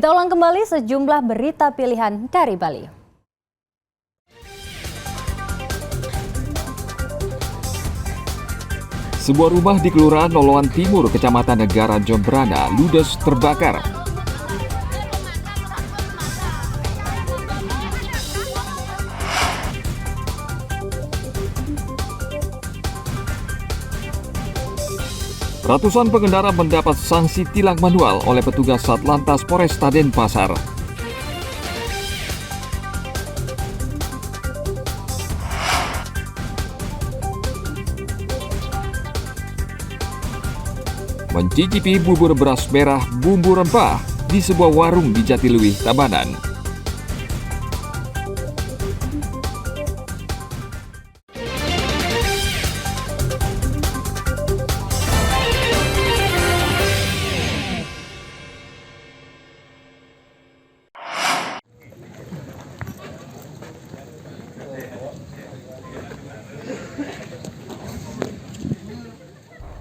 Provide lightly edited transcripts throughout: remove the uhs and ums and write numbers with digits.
Kita ulang kembali sejumlah berita pilihan dari Bali. Sebuah rumah di Kelurahan Noloan Timur, Kecamatan Negara Jembrana, ludes terbakar. Ratusan pengendara mendapat sanksi tilang manual oleh petugas Satlantas Polresta Denpasar. Mencicipi bubur beras merah bumbu rempah di sebuah warung di Jatiluwih, Tabanan.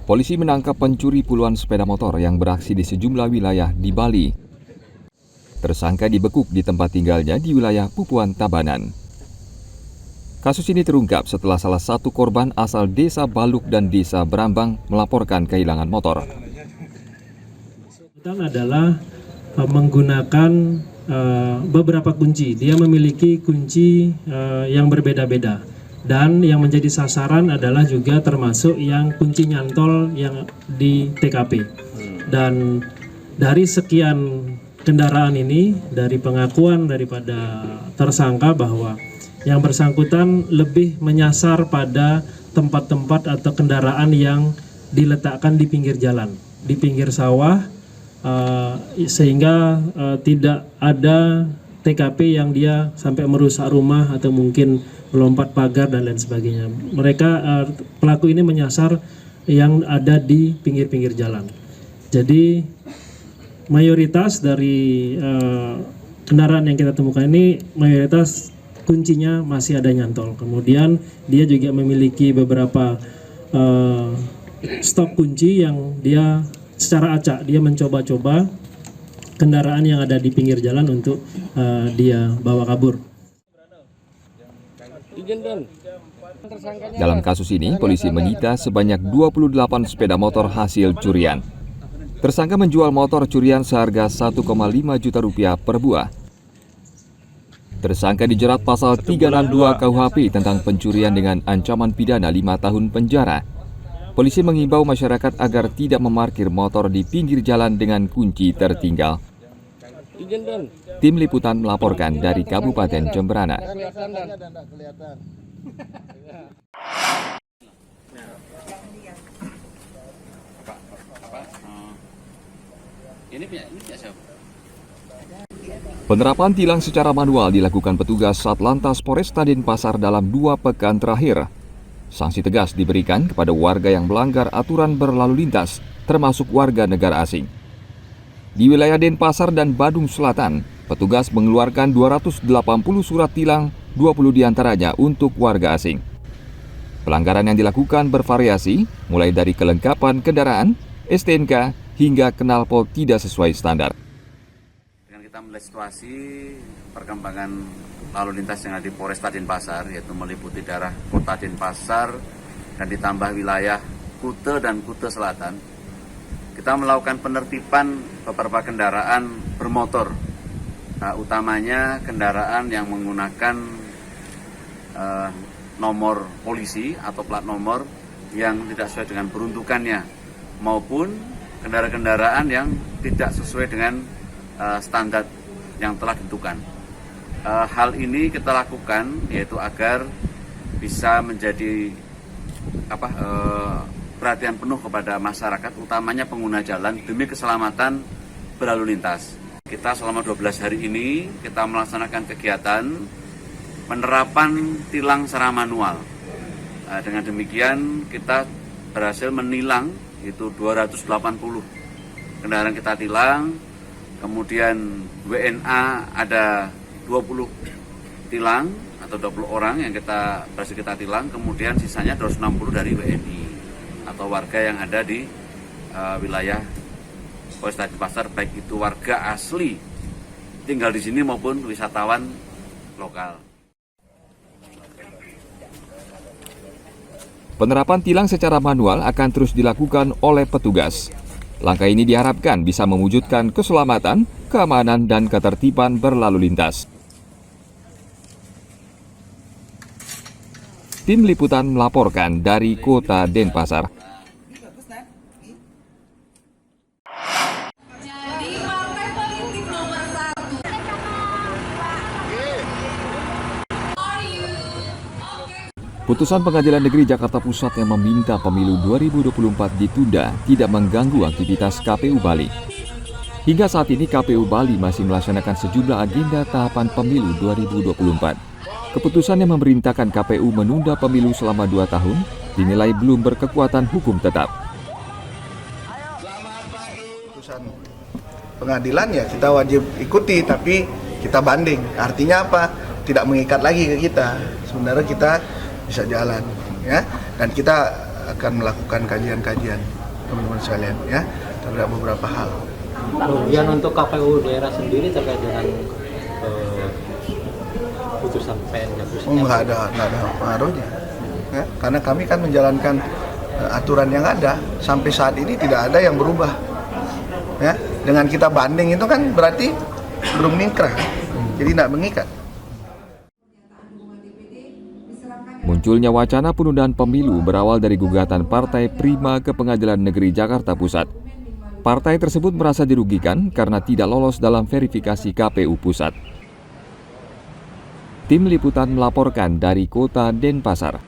Polisi menangkap pencuri puluhan sepeda motor yang beraksi di sejumlah wilayah di Bali. Tersangka dibekuk di tempat tinggalnya di wilayah Pupuan, Tabanan. Kasus ini terungkap setelah salah satu korban asal Desa Baluk dan Desa Brambang melaporkan kehilangan motor. Adalah menggunakan beberapa kunci. Dia memiliki kunci yang berbeda-beda. Dan yang menjadi sasaran adalah juga termasuk yang kunci nyantol yang di TKP. Dan dari sekian kendaraan ini, dari pengakuan daripada tersangka bahwa yang bersangkutan lebih menyasar pada tempat-tempat atau kendaraan yang diletakkan di pinggir jalan, di pinggir sawah, sehingga tidak ada TKP yang dia sampai merusak rumah atau mungkin melompat pagar dan lain sebagainya. Pelaku ini menyasar yang ada di pinggir-pinggir jalan. Jadi mayoritas dari kendaraan yang kita temukan ini mayoritas kuncinya masih ada nyantol. Kemudian dia juga memiliki beberapa stok kunci yang dia secara acak dia mencoba-coba kendaraan yang ada di pinggir jalan untuk dia bawa kabur. Dalam kasus ini, polisi menyita sebanyak 28 sepeda motor hasil curian. Tersangka menjual motor curian seharga 1,5 juta rupiah per buah. Tersangka dijerat pasal 362 KUHP tentang pencurian dengan ancaman pidana 5 tahun penjara. Polisi mengimbau masyarakat agar tidak memarkir motor di pinggir jalan dengan kunci tertinggal. Tim liputan melaporkan dari Kabupaten Jembrana. Penerapan tilang secara manual dilakukan petugas Satlantas Polresta Denpasar dalam 2 pekan terakhir. Sanksi tegas diberikan kepada warga yang melanggar aturan berlalu lintas, termasuk warga negara asing. Di wilayah Denpasar dan Badung Selatan, petugas mengeluarkan 280 surat tilang, 20 diantaranya untuk warga asing. Pelanggaran yang dilakukan bervariasi, mulai dari kelengkapan kendaraan, STNK, hingga knalpot tidak sesuai standar. Dengan kita melihat situasi perkembangan lalu lintas yang ada di Polresta Denpasar, yaitu meliputi daerah kota Denpasar dan ditambah wilayah Kute dan Kute Selatan, kita melakukan penertiban beberapa kendaraan bermotor, utamanya kendaraan yang menggunakan nomor polisi atau plat nomor yang tidak sesuai dengan peruntukannya, maupun kendaraan-kendaraan yang tidak sesuai dengan standar yang telah ditentukan. Hal ini kita lakukan yaitu agar bisa menjadi perhatian penuh kepada masyarakat, utamanya pengguna jalan, demi keselamatan berlalu lintas. Kita selama 12 hari ini kita melaksanakan kegiatan penerapan tilang secara manual. Dengan demikian kita berhasil menilang itu 280 kendaraan kita tilang, kemudian WNA ada 20 tilang atau 20 orang yang kita berhasil kita tilang, kemudian sisanya 260 dari WNI atau warga yang ada di wilayah Polresta Denpasar, baik itu warga asli tinggal di sini maupun wisatawan lokal. Penerapan tilang secara manual akan terus dilakukan oleh petugas. Langkah ini diharapkan bisa mewujudkan keselamatan, keamanan, dan ketertiban berlalu lintas. Tim Liputan melaporkan dari Kota Denpasar. Putusan Pengadilan Negeri Jakarta Pusat yang meminta pemilu 2024 ditunda tidak mengganggu aktivitas KPU Bali. Hingga saat ini KPU Bali masih melaksanakan sejumlah agenda tahapan pemilu 2024. Keputusan yang memerintahkan KPU menunda pemilu selama 2 tahun dinilai belum berkekuatan hukum tetap. Putusan pengadilan ya kita wajib ikuti, tapi kita banding. Artinya apa? Tidak mengikat lagi ke kita. Sebenarnya kita bisa jalan, ya, dan kita akan melakukan kajian-kajian, teman-teman sekalian, ya, terhadap beberapa hal. Kemudian untuk KPU daerah sendiri terkait dengan putusan PN nggak ada pengaruhnya, ya, karena kami kan menjalankan aturan yang ada. Sampai saat ini tidak ada yang berubah, ya. Dengan kita banding itu kan berarti belum ningkrah, jadi tidak mengikat. Munculnya wacana penundaan pemilu berawal dari gugatan Partai Prima ke Pengadilan Negeri Jakarta Pusat. Partai tersebut merasa dirugikan karena tidak lolos dalam verifikasi KPU Pusat. Tim Liputan melaporkan dari Kota Denpasar.